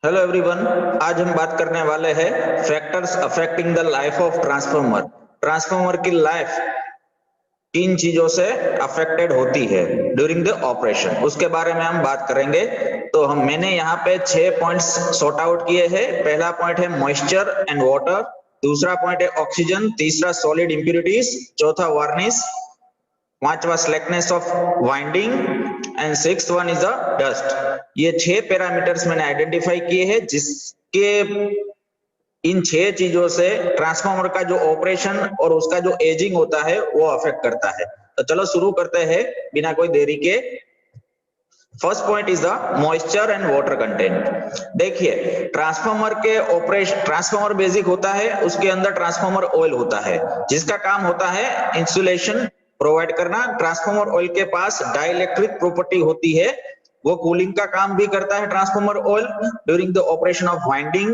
Hello everyone. आज हम बात करने वाले हैं factors affecting the life of transformer. Transformer की लाइफ किन चीजों से अफेक्टेड होती है ड्यूरिंग द ऑपरेशन, उसके बारे में हम बात करेंगे। तो मैंने यहाँ पे 6 पॉइंट्स सॉर्ट आउट किए हैं। पहला पॉइंट है मॉइस्चर एंड वाटर, दूसरा पॉइंट है ऑक्सीजन, तीसरा सॉलिड इंप्यूरिटीज, चौथा वार्निश, पांचवा slackness of winding and sixth one is the dust. ये 6 पैरामीटर्स मैंने आइडेंटिफाई किए हैं जिसके इन 6 चीजों से ट्रांसफार्मर का जो ऑपरेशन और उसका जो एजिंग होता है वो अफेक्ट करता है। तो चलो शुरू करते हैं बिना कोई देरी के। First point is the moisture and water content. देखिए, ट्रांसफार्मर के ऑपरेशन, ट्रांसफार्मर बेसिक होता है, उसके अंदर ट्रांसफार्मर ऑयल होता है जिसका काम होता है इंसुलेशन प्रोवाइड करना। ट्रांसफार्मर ऑयल के पास डाइलेक्ट्रिक प्रॉपर्टी होती है, वो कूलिंग का काम भी करता है transformer oil during the operation of winding,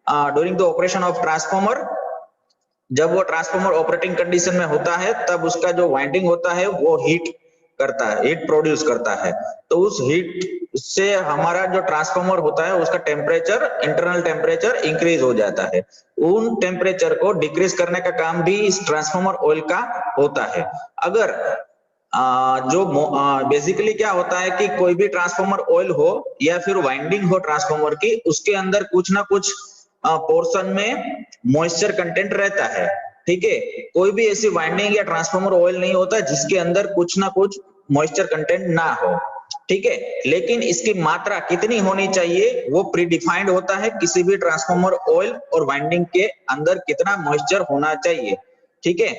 during the operation of transformer. जब वो ट्रांसफार्मर ऑपरेटिंग कंडीशन में होता है तब उसका जो वाइंडिंग होता है वो हीट करता है, हीट प्रोड्यूस करता है। तो उस हीट से हमारा जो ट्रांसफार्मर होता है उसका टेम्परेचर, इंटरनल टेम्परेचर इंक्रीज हो जाता है। उन टेम्परेचर को डिक्रीज करने का काम भी इस ट्रांसफार्मर ऑयल का होता है। अगर जो बेसिकली क्या होता है कि कोई भी ट्रांसफार्मर ऑयल हो या फिर वाइंडिंग हो ट्रांसफार्मर की, उसके अंदर कुछ ना कुछ पोर्शन में मॉइस्चर कंटेंट रहता है। ठीक है, कोई भी ऐसी वाइंडिंग या ट्रांसफार्मर ऑयल नहीं होता जिसके अंदर कुछ ना कुछ मॉइस्चर कंटेंट ना हो। ठीक है, लेकिन इसकी मात्रा कितनी होनी चाहिए वो प्री डिफाइंड होता है। किसी भी ट्रांसफार्मर ऑयल और वाइंडिंग के अंदर कितना मॉइस्चर होना चाहिए। ठीक है,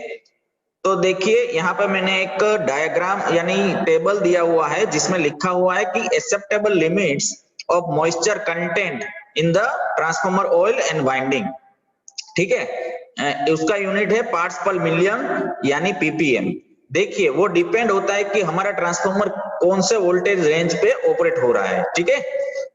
तो देखिए यहाँ पे मैंने एक डायग्राम यानी टेबल दिया हुआ है जिसमें लिखा हुआ है कि acceptable limits of moisture content in the transformer oil and winding. ठीक है, उसका यूनिट है पार्ट्स पर मिलियन यानी पीपीएम। देखिए, वो डिपेंड होता है कि हमारा ट्रांसफार्मर कौन से वोल्टेज रेंज पे ऑपरेट हो रहा है। ठीक है,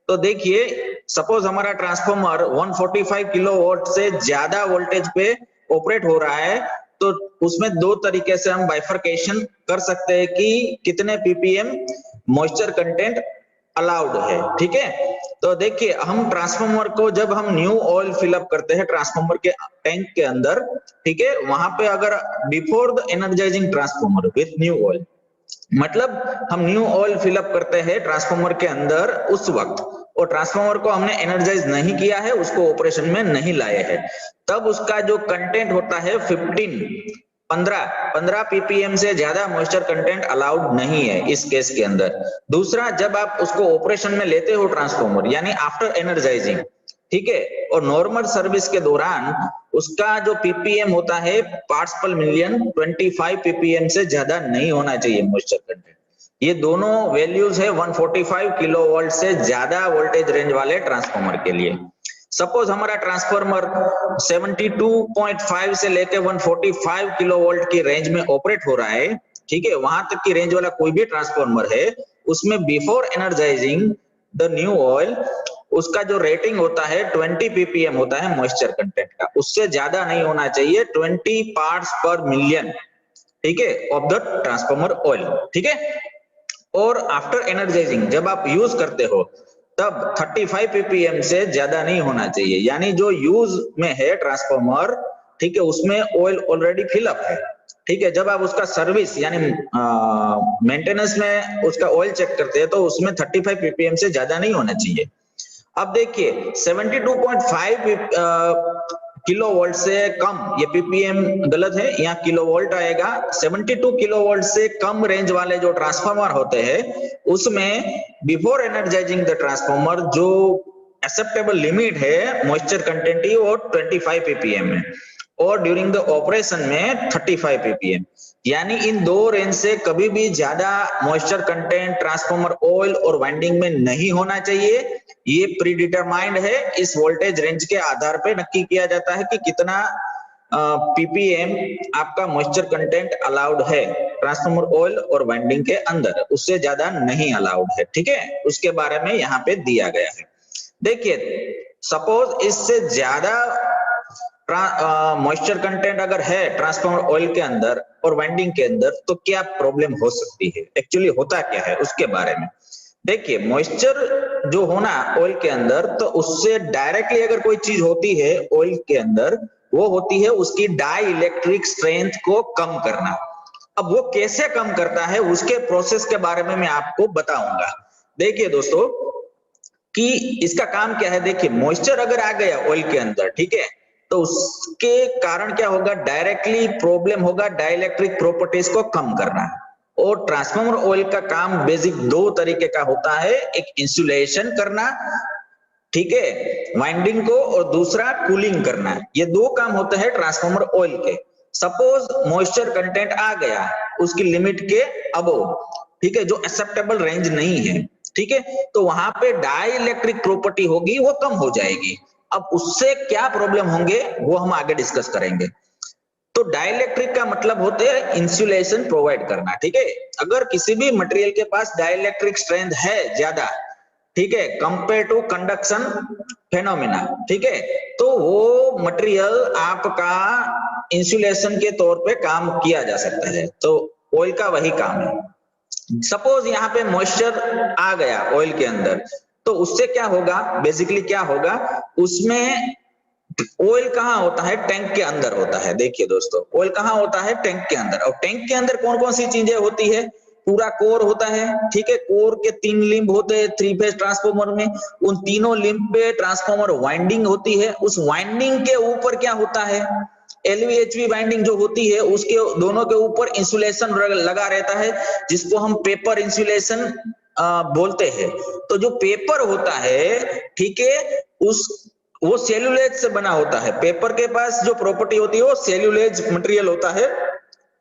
तो देखिए सपोज हमारा ट्रांसफार्मर 145 किलोवाट से ज्यादा वोल्टेज पे ऑपरेट हो रहा है, तो उसमें दो तरीके से हम बाइफरकेशन कर सकते हैं कि कितने पीपीएम मॉइस्चर कंटेंट अलाउड है। ठीक है, तो देखिए हम ट्रांसफार्मर को जब हम न्यू ऑयल फिलअप करते हैं ट्रांसफार्मर के टैंक के अंदर, ठीक है, वहां पे अगर before the energising transformer with new oil, मतलब हम न्यू ऑयल फिलअप करते हैं ट्रांसफार्मर के अंदर उस वक्त, और ट्रांसफार्मर को हमने एनर्जाइज नहीं किया है, उसको ऑपरेशन में नहीं लाए हैं, तब उसका जो कंटेंट होता है 15 पीपीएम से ज्यादा मॉइस्चर कंटेंट अलाउड नहीं है इस केस के अंदर। दूसरा, जब आप उसको ऑपरेशन में लेते हो ट्रांसफार्मर यानी आफ्टर एनर्जाइजिंग, ठीक है, और नॉर्मल सर्विस के दौरान उसका जो पीपीएम होता है पार्ट्स पर मिलियन 25 पीपीएम से ज्यादा नहीं होना चाहिए मॉइस्चर कंटेंट। ये दोनों वैल्यूज है 145 किलोवाट से ज्यादा वोल्टेज रेंज वाले ट्रांसफार्मर के लिए। सपोज हमारा ट्रांसफार्मर 72.5 से लेके 145 किलोवोल्ट की रेंज में ऑपरेट हो रहा है। ठीक है, वहां तक की रेंज वाला कोई भी ट्रांसफार्मर है, उसमें before energising the new oil उसका जो रेटिंग होता है 20 पीपीएम होता है मॉइस्चर कंटेंट का, उससे ज्यादा नहीं होना चाहिए, 20 पार्ट्स पर मिलियन, ठीक है, ऑफ द ट्रांसफार्मर ऑयल। ठीक है, और आफ्टर एनर्जाइजिंग जब आप यूज करते हो तब 35 पीपीएम से ज्यादा नहीं होना चाहिए, यानी जो यूज में है ट्रांसफार्मर, ठीक है, उसमें ऑयल ऑलरेडी फिलअप है। ठीक है, जब आप उसका सर्विस यानी मेंटेनेंस में उसका ऑयल चेक करते हैं तो उसमें 35 पीपीएम से ज्यादा नहीं होना चाहिए। अब देखिए 72.5 किलोवोल्ट से कम, ये पीपीएम गलत है, यहाँ किलोवोल्ट आएगा। 72 किलोवोल्ट से कम रेंज वाले जो ट्रांसफार्मर होते हैं उसमें बिफोर एनर्जाइजिंग द ट्रांसफार्मर जो एक्सेप्टेबल लिमिट है मॉइस्चर कंटेंट की वो 25 पीपीएम है, और ड्यूरिंग द ऑपरेशन में 35 पीपीएम, यानी इन दो रेंज से कभी भी ज्यादा मॉइस्चर कंटेंट ट्रांसफार्मर ऑयल और वाइंडिंग में नहीं होना चाहिए। ये प्री डिटरमाइंड है, इस वोल्टेज रेंज के आधार पर नक्की किया जाता है कि कितना पीपीएम आपका मॉइस्चर कंटेंट अलाउड है ट्रांसफार्मर ऑयल और वाइंडिंग के अंदर, उससे ज्यादा नहीं अलाउड है। ठीक है, उसके बारे में यहाँ पे दिया गया है। देखिए सपोज इससे ज्यादा मॉइस्चर कंटेंट अगर है ट्रांसफार्मर ऑयल के अंदर और वाइंडिंग के अंदर तो क्या प्रॉब्लम हो सकती है, एक्चुअली होता क्या है उसके बारे में। देखिए मॉइस्चर जो होना ऑयल के अंदर, तो उससे डायरेक्टली अगर कोई चीज होती है ऑयल के अंदर, वो होती है उसकी डाई इलेक्ट्रिक स्ट्रेंथ को कम करना। अब वो कैसे कम करता है उसके प्रोसेस के बारे में मैं आपको बताऊंगा। देखिए दोस्तों कि इसका काम क्या है। देखिए मॉइस्चर अगर आ गया ऑयल के अंदर, ठीक है, तो उसके कारण क्या होगा, डायरेक्टली प्रॉब्लम होगा डाइलेक्ट्रिक प्रॉपर्टीज को कम करना। और ट्रांसफार्मर ऑयल का काम बेसिक दो तरीके का होता है, एक इंसुलेशन करना, ठीक है, वाइंडिंग को, और दूसरा कूलिंग करना। ये दो काम होते हैं ट्रांसफार्मर ऑयल के। सपोज मॉइस्चर कंटेंट आ गया उसकी लिमिट के अबव, ठीक है, जो एक्सेप्टेबल रेंज नहीं है, ठीक है, तो वहां पे डाई इलेक्ट्रिक प्रॉपर्टी होगी वो कम हो जाएगी। अब उससे क्या प्रॉब्लम होंगे वो हम आगे डिस्कस करेंगे। तो डाइलेक्ट्रिक का मतलब होते है इंसुलेशन प्रोवाइड करना, ठीक है। अगर किसी भी मटेरियल के पास डाइलेक्ट्रिक स्ट्रेंथ है ज्यादा, ठीक है, कंपेयर टू कंडक्शन फेनोमेना, ठीक है, तो वो मटेरियल आपका इंसुलेशन के तौर पे काम किया जा सकता है। तो ऑयल का वही काम है। सपोज यहाँ पे मॉइस्चर आ गया ऑयल के अंदर, तो उससे क्या होगा, बेसिकली क्या होगा, उसमें ऑयल कहाँ होता है, टैंक के अंदर होता है। देखिए दोस्तों ऑयल कहाँ होता है, टैंक के अंदर। और टैंक के अंदर कौन कौन सी चीजें होती है, पूरा कोर होता है, ठीक है, कोर के 3 लिंब होते हैं 3 फेज ट्रांसफार्मर में। उन तीनों लिंब पे ट्रांसफार्मर वाइंडिंग होती है। उस वाइंडिंग के ऊपर क्या होता है, एलवीएचवी वाइंडिंग जो होती है उसके दोनों के ऊपर इंसुलेशन लगा रहता है, जिसको हम पेपर इंसुलेशन बोलते हैं। तो जो पेपर होता है, ठीक है, वो सेल्यूलेज से बना होता है। पेपर के पास जो प्रॉपर्टी होती है वो सेल्यूलेज मटेरियल होता है,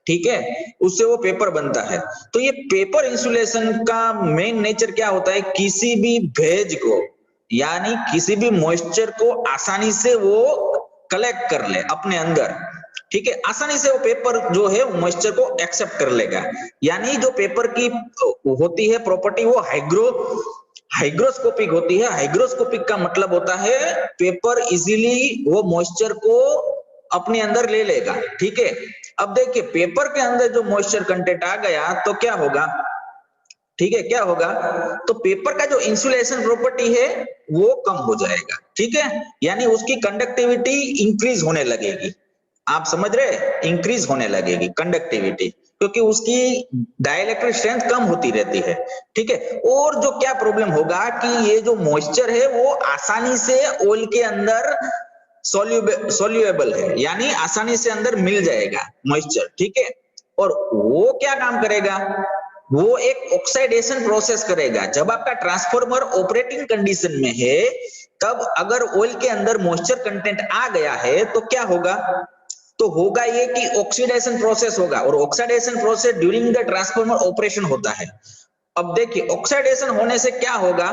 ठीक है, उससे वो पेपर बनता है। तो ये पेपर इंसुलेशन का मेन नेचर क्या होता है, किसी भी भेज को यानी किसी भी मॉइस्चर को आसानी से वो कलेक्ट कर ले अपने अंदर, ठीक है, आसानी से वो पेपर जो है मॉइस्चर को एक्सेप्ट कर लेगा। यानी जो पेपर की होती है प्रॉपर्टी वो हाइग्रोस्कोपिक होती है। हाइग्रोस्कोपिक का मतलब होता है पेपर इजीली वो मॉइस्चर को अपने अंदर ले लेगा, ठीक है। अब देखिए पेपर के अंदर जो मॉइस्चर कंटेंट आ गया तो क्या होगा, ठीक है, क्या होगा, तो पेपर का जो इंसुलेशन प्रॉपर्टी है वो कम हो जाएगा, ठीक है, यानी उसकी कंडक्टिविटी इंक्रीज होने लगेगी। आप समझ रहे, इंक्रीज होने लगेगी कंडक्टिविटी, क्योंकि उसकी डाइलेक्ट्रिक स्ट्रेंथ कम होती रहती है, ठीक है। और जो क्या प्रॉब्लम होगा कि ये जो मॉइस्चर है वो आसानी से ऑयल के अंदर सोल्यूएबल है, यानी आसानी से अंदर मिल जाएगा मॉइस्चर, ठीक है। और वो क्या काम करेगा, वो एक ऑक्सीडेशन प्रोसेस करेगा। जब आपका ट्रांसफार्मर ऑपरेटिंग कंडीशन में है, तब अगर ऑयल के अंदर मॉइस्चर कंटेंट आ गया है तो क्या होगा, तो होगा ये कि ऑक्सीडेशन प्रोसेस होगा। और oxidation process during the transformer operation होता है। अब देखिए ऑक्सीडेशन होने से क्या होगा,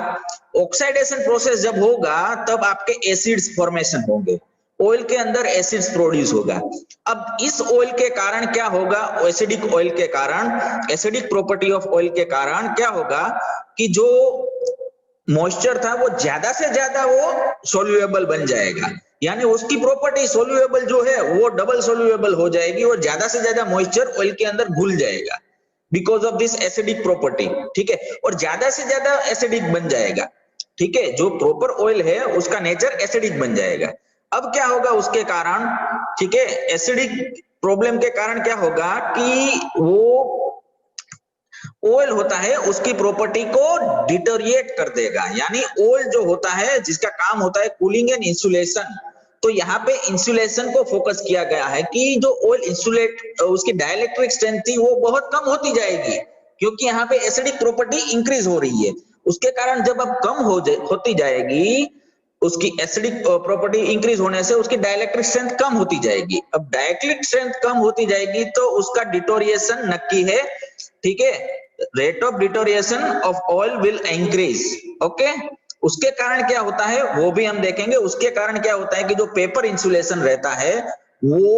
ऑक्सीडेशन प्रोसेस जब होगा तब आपके एसिड्स फॉर्मेशन होंगे, ऑयल के अंदर एसिड्स प्रोड्यूस होगा। अब इस ऑयल के कारण क्या होगा, एसिडिक ऑयल के कारण, एसिडिक प्रॉपर्टी ऑफ ऑयल के कारण क्या होगा कि जो मॉइस्चर था वो ज्यादा से ज्यादा वो सोल्यूएबल बन जाएगा, यानी उसकी प्रॉपर्टी सोल्यूएबल जो है वो डबल सोल्यूएबल हो जाएगी और ज्यादा से ज्यादा मॉइस्चर ऑयल के अंदर घुल जाएगा because of this acidic property, ठीक है, और ज्यादा से ज्यादा एसिडिक बन जाएगा, ठीक है, जो प्रॉपर ऑयल है उसका नेचर एसिडिक बन जाएगा। अब क्या होगा उसके कारण, ठीक है, एसिडिक प्रॉब्लम के कारण क्या होगा कि वो ऑयल होता है उसकी प्रॉपर्टी को डिटोरिएट कर देगा। यानी ऑयल जो होता है जिसका काम होता है कूलिंग एंड इंसुलेशन, तो यहाँ पे इंसुलेशन को फोकस किया गया है कि जो ऑयल इंसुलेट उसकी डाइलेक्ट्रिक स्ट्रेंथ थी वो बहुत कम होती जाएगी, क्योंकि यहाँ पे एसिडिक प्रॉपर्टी इंक्रीज हो रही है। उसके कारण जब अब कम होती जाएगी, उसकी एसिडिक प्रॉपर्टी इंक्रीज होने से उसकी डाइलेक्ट्रिक स्ट्रेंथ कम होती जाएगी। अब डाइलेक्ट्रिक स्ट्रेंथ कम होती जाएगी तो उसका डिटोरिएशन नक्की है, ठीक है, rate of deterioration of oil will increase, okay. उसके कारण क्या होता है वो भी हम देखेंगे। उसके कारण क्या होता है कि जो पेपर इंसुलेशन रहता है वो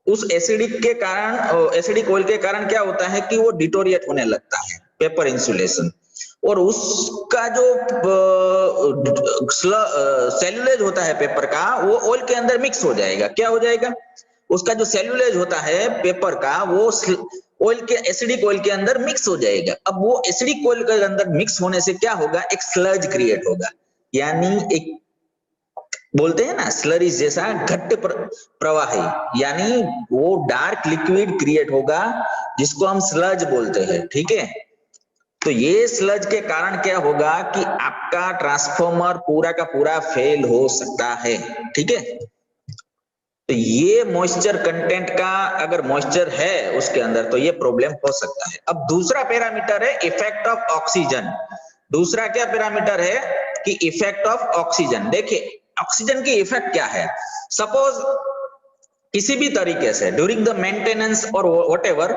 उस एसिडिक के कारण, एसिडिक ऑयल के कारण क्या होता है कि वो डिटोरिएट होने लगता है पेपर इंसुलेशन, और उसका जो सेल्यूलेज होता है पेपर का वो ऑयल के अंदर मिक्स हो जाएगा। क्या हो जाएगा, उसका जो सेल्यूलेज होता है पेपर का वो ऑयल के एसिडिक ऑयल के अंदर मिक्स हो जाएगा। अब वो एसिडिक ऑयल के अंदर मिक्स होने से क्या होगा, एक स्लज क्रिएट होगा, यानी एक बोलते हैं ना स्लरी जैसा घट्ट प्रवाही, यानी वो डार्क लिक्विड क्रिएट होगा जिसको हम स्लज बोलते हैं। ठीक है, तो ये स्लज के कारण क्या होगा कि आपका ट्रांसफॉर्मर पूरा का पूरा फेल हो सकता है। ठीक है, तो ये मॉइस्चर कंटेंट का अगर मॉइस्चर है उसके अंदर तो ये प्रॉब्लम हो सकता है। अब दूसरा पैरामीटर है इफेक्ट ऑफ ऑक्सीजन। दूसरा क्या पैरामीटर है कि इफेक्ट ऑफ ऑक्सीजन। देखिए ऑक्सीजन की इफेक्ट क्या है, सपोज किसी भी तरीके से ड्यूरिंग द मेंटेनेंस और व्हाटएवर,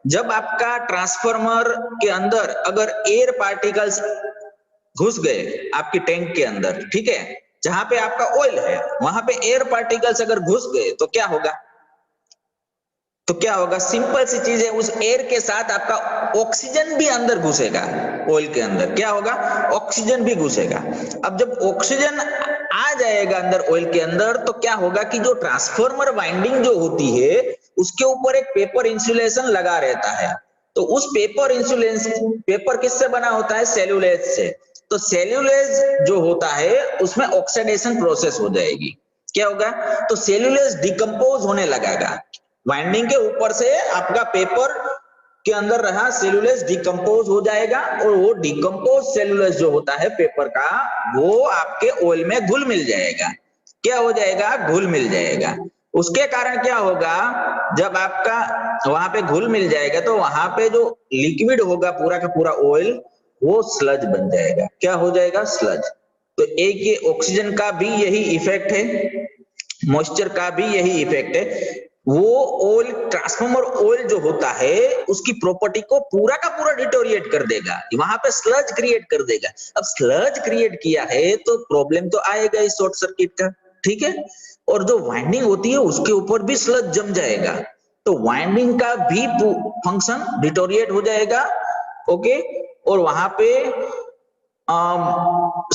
जब आपका ट्रांसफार्मर के अंदर अगर एयर पार्टिकल्स घुस गए आपकी टैंक के अंदर, ठीक है, जहां पे आपका ऑयल है वहां पे एयर पार्टिकल्स अगर घुस गए तो क्या होगा, सिंपल सी चीज है, उस एयर के साथ आपका ऑक्सीजन भी अंदर घुसेगा। ऑयल के अंदर क्या होगा, ऑक्सीजन भी घुसेगा। अब जब ऑक्सीजन आ जाएगा अंदर ऑयल के अंदर तो क्या होगा कि जो ट्रांसफार्मर वाइंडिंग जो होती है उसके ऊपर एक पेपर इंसुलेशन लगा रहता है। तो उस पेपर इंसुलेशन, पेपर किससे बना होता है, सेल्यूलेज से। तो सेल्यूलेज जो होता है उसमें ऑक्सीडेशन प्रोसेस हो जाएगी। क्या होगा, तो सेल्यूलेज डिकम्पोज होने लगेगा, वाइंडिंग के ऊपर से आपका पेपर के अंदर रहा सेल्यूलेज डिकम्पोज हो जाएगा और वो डिकम्पोज सेल्यूलेज जो होता है पेपर का वो आपके ऑयल में घुल मिल जाएगा। क्या हो जाएगा, घुल मिल जाएगा। उसके कारण क्या होगा, जब आपका वहां पे घुल मिल जाएगा तो वहां पे जो लिक्विड होगा पूरा का पूरा ऑयल वो स्लज बन जाएगा। क्या हो जाएगा, स्लज। तो एक ये ऑक्सीजन का भी यही इफेक्ट है, मॉइस्चर का भी यही इफेक्ट है। वो ऑयल, ट्रांसफार्मर ऑयल जो होता है उसकी प्रॉपर्टी को पूरा का पूरा डिटोरिएट कर देगा, वहां पे स्लज क्रिएट कर देगा। अब स्लज क्रिएट किया है तो प्रॉब्लम तो आएगा इस शॉर्ट सर्किट का। ठीक है, और जो वाइंडिंग होती है उसके ऊपर भी स्लज जम जाएगा तो वाइंडिंग का भी फंक्शन डिटोरिएट हो जाएगा। ओके, और वहां पे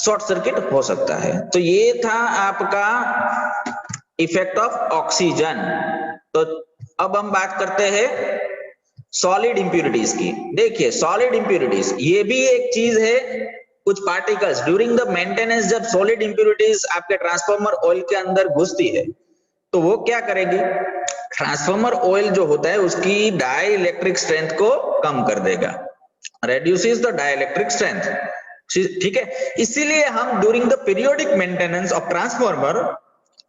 शॉर्ट सर्किट हो सकता है। तो ये था आपका इफेक्ट ऑफ ऑक्सीजन। तो अब हम बात करते हैं सॉलिड इंप्यूरिटीज की। देखिए सॉलिड इंप्यूरिटीज ये भी एक चीज है, कुछ पार्टिकल्स ड्यूरिंग द मेंटेनेंस जब सॉलिड इंप्यूरिटीज आपके ट्रांसफार्मर ऑयल के अंदर घुसती है तो वो क्या करेगी, ट्रांसफार्मर ऑयल जो होता है उसकी डाई इलेक्ट्रिक स्ट्रेंथ को कम कर देगा, reduces the dielectric strength। ठीक है, इसीलिए हम during the periodic maintenance of transformer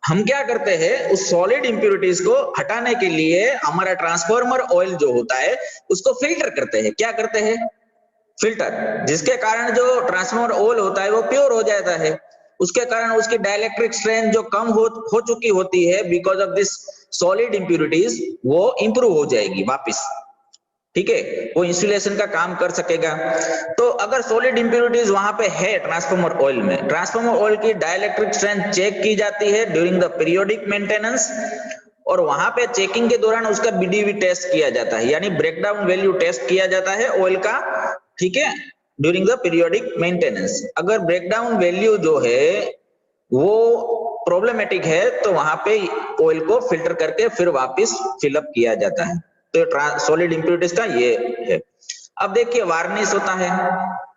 हम क्या करते हैं, उस सॉलिड इंप्यूरिटीज को हटाने के लिए हमारा ट्रांसफार्मर ऑयल जो होता है उसको फिल्टर करते हैं। क्या करते हैं, फिल्टर, जिसके कारण जो ट्रांसफार्मर ऑयल होता है वो प्योर हो जाता है। उसके कारण उसकी डाइलेक्ट्रिक स्ट्रेंथ जो कम हो चुकी होती है because of this solid impurities वो इंप्रूव हो जाएगी वापिस। ठीक है, वो इंसुलेशन का काम कर सकेगा। तो अगर सॉलिड इंप्यूरिटीज वहां पे है ट्रांसफार्मर ऑयल में, ट्रांसफार्मर ऑयल की डाइलेक्ट्रिक स्ट्रेंथ चेक की जाती है ड्यूरिंग द पीरियोडिक मेंटेनेंस और वहां पे चेकिंग के दौरान उसका बीडीवी टेस्ट किया जाता है, यानी ब्रेकडाउन वैल्यू टेस्ट किया जाता है ऑयल का। ठीक है, ड्यूरिंग द पीरियोडिक मेंटेनेंस अगर ब्रेकडाउन वैल्यू जो है वो प्रॉब्लमेटिक है तो वहां पे ऑयल को फिल्टर करके फिर वापस फिलअप किया जाता है। तो सॉलिड इंप्यूरिटीज का ये है। अब देखिए वार्निश होता है,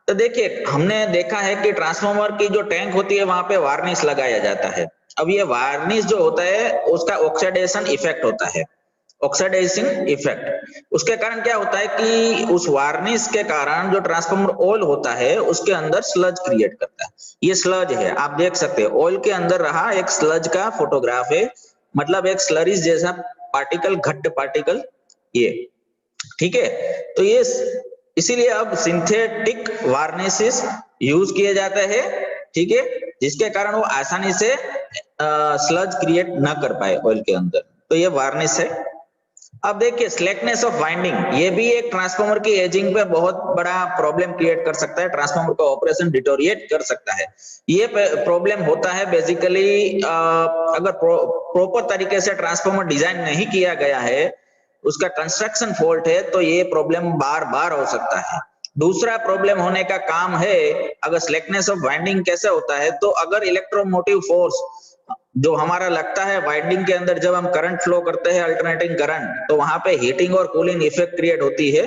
तो देखिए हमने देखा है कि ट्रांसफार्मर की जो टैंक होती है वहां पे वार्निश लगाया जाता है। अब ये वार्निश जो होता है उसका ऑक्सीडेशन इफेक्ट होता है, ऑक्सीडेशन इफेक्ट। उसके कारण क्या होता है कि उस वार्निश के कारण जो ट्रांसफार्मर ऑयल होता है उसके अंदर स्लज क्रिएट करता है। ये स्लज है, आप देख सकते हैं ऑयल के अंदर रहा एक स्लज का फोटोग्राफ है, मतलब एक स्लरीज जैसा पार्टिकल, घट्ट पार्टिकल ये। ठीक है, तो ये इसीलिए अब सिंथेटिक वार्निशेस यूज किए जाते हैं। ठीक है, जिसके कारण वो आसानी से स्लज क्रिएट ना कर पाए ऑयल के अंदर, तो ये वार्निश है। अब देखिए स्लेकनेस ऑफ वाइंडिंग, ये भी एक ट्रांसफार्मर की एजिंग पे बहुत बड़ा प्रॉब्लम क्रिएट कर सकता है, ट्रांसफार्मर का ऑपरेशन डिटोरिएट कर सकता है। ये प्रॉब्लम होता है बेसिकली अगर प्रॉपर तरीके से ट्रांसफार्मर डिजाइन नहीं किया गया है, उसका कंस्ट्रक्शन फॉल्ट है, तो ये प्रॉब्लम बार बार हो सकता है। दूसरा प्रॉब्लम होने का काम है, अगर स्लेकनेस ऑफ वाइंडिंग कैसे होता है, तो अगर इलेक्ट्रोमोटिव फोर्स जो हमारा लगता है वाइंडिंग के अंदर जब हम करंट फ्लो करते हैं अल्टरनेटिंग करंट, तो वहां पे हीटिंग और कूलिंग इफेक्ट क्रिएट होती है,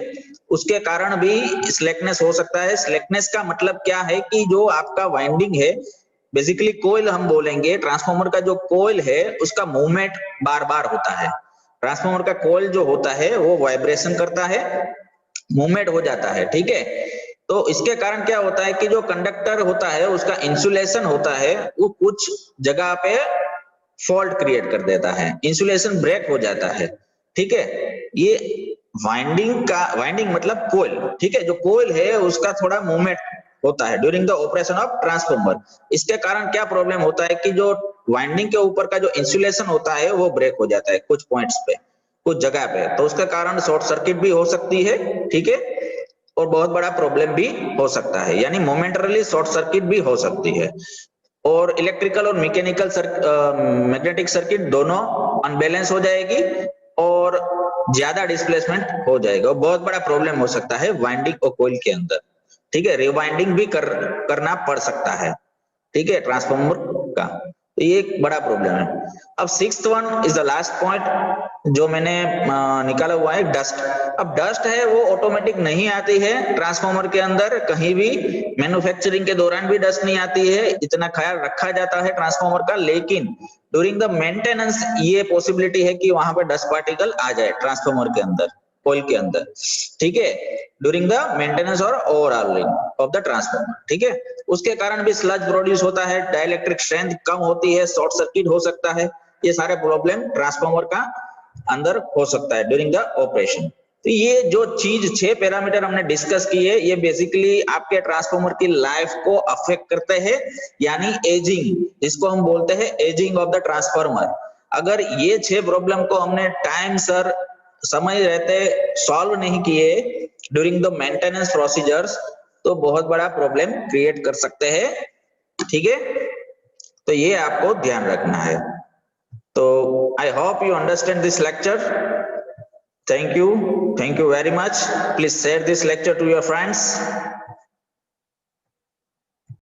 उसके कारण भी स्लेकनेस हो सकता है। स्लेकनेस का मतलब क्या है कि जो आपका वाइंडिंग है, बेसिकली कोयल हम बोलेंगे, ट्रांसफार्मर का जो कोयल है उसका मूवमेंट बार बार होता है। ट्रांसफार्मर का कोयल जो होता है वो वाइब्रेशन करता है, मूवमेंट हो जाता है, ठीक है। तो इसके कारण क्या होता है कि जो कंडक्टर होता है उसका इंसुलेशन होता है वो कुछ जगह पे फॉल्ट क्रिएट कर देता है, इंसुलेशन ब्रेक हो जाता है, ठीक है। ये वाइंडिंग मतलब कोयल, ठीक है, जो कोयल है उसका थोड़ा मूवमेंट होता है during the operation of transformer. इसके कारण क्या प्रॉब्लम होता है कि जो वाइंडिंग के ऊपर का जो इंसुलेशन होता है वो ब्रेक हो जाता है कुछ पॉइंट्स पे, कुछ जगह पे, तो उसके कारण शॉर्ट सर्किट भी हो सकती है, ठीक है, और बहुत बड़ा प्रॉब्लम भी हो सकता है, यानी मोमेंटरली शॉर्ट सर्किट भी हो सकती है। और इलेक्ट्रिकल और मैकेनिकल मैग्नेटिक सर्किट दोनों अनबैलेंस हो जाएगी और ज्यादा डिस्प्लेसमेंट हो जाएगा, बहुत बड़ा प्रॉब्लम हो सकता है वाइंडिंग और कोइल के अंदर, ठीक है। रिवाइंडिंग भी करना पड़ सकता है, ठीक है, ट्रांसफार्मर का, तो ये एक बड़ा प्रॉब्लम है। अब sixth one is the last point जो मैंने निकाला हुआ है, डस्ट। अब डस्ट है वो ऑटोमेटिक नहीं आती है ट्रांसफार्मर के अंदर, कहीं भी मैन्युफैक्चरिंग के दौरान भी डस्ट नहीं आती है, इतना ख्याल रखा जाता है ट्रांसफार्मर का, लेकिन ड्यूरिंग द मेंटेनेंस ये पॉसिबिलिटी है कि वहां पर डस्ट पार्टिकल आ जाए ट्रांसफार्मर के अंदर, कोयल के अंदर, ठीक है, ड्यूरिंग द मेंटेनेंस और ओवरऑलिंग ऑफ द ट्रांसफार्मर, ठीक है। उसके कारण भी स्लज प्रोड्यूस होता है, डाइलेक्ट्रिक स्ट्रेंथ कम होती है, शॉर्ट सर्किट हो सकता है, ये सारे प्रॉब्लम ट्रांसफार्मर का अंदर हो सकता है ड्यूरिंग द ऑपरेशन। तो ये जो चीज 6 पैरामीटर हमने डिस्कस किए, ये बेसिकली आपके ट्रांसफार्मर की लाइफ को अफेक्ट करते हैं, यानी एजिंग, जिसको हम बोलते हैं एजिंग ऑफ द ट्रांसफार्मर। अगर ये 6 प्रॉब्लम को हमने टाइम सर समय रहते सॉल्व नहीं किए ड्यूरिंग द मेंटेनेंस प्रोसीजर्स, तो बहुत बड़ा प्रॉब्लम क्रिएट कर सकते हैं, ठीक है। तो ये आपको ध्यान रखना है। तो I hope you understand this lecture. Thank you very much. Please share this lecture to your friends.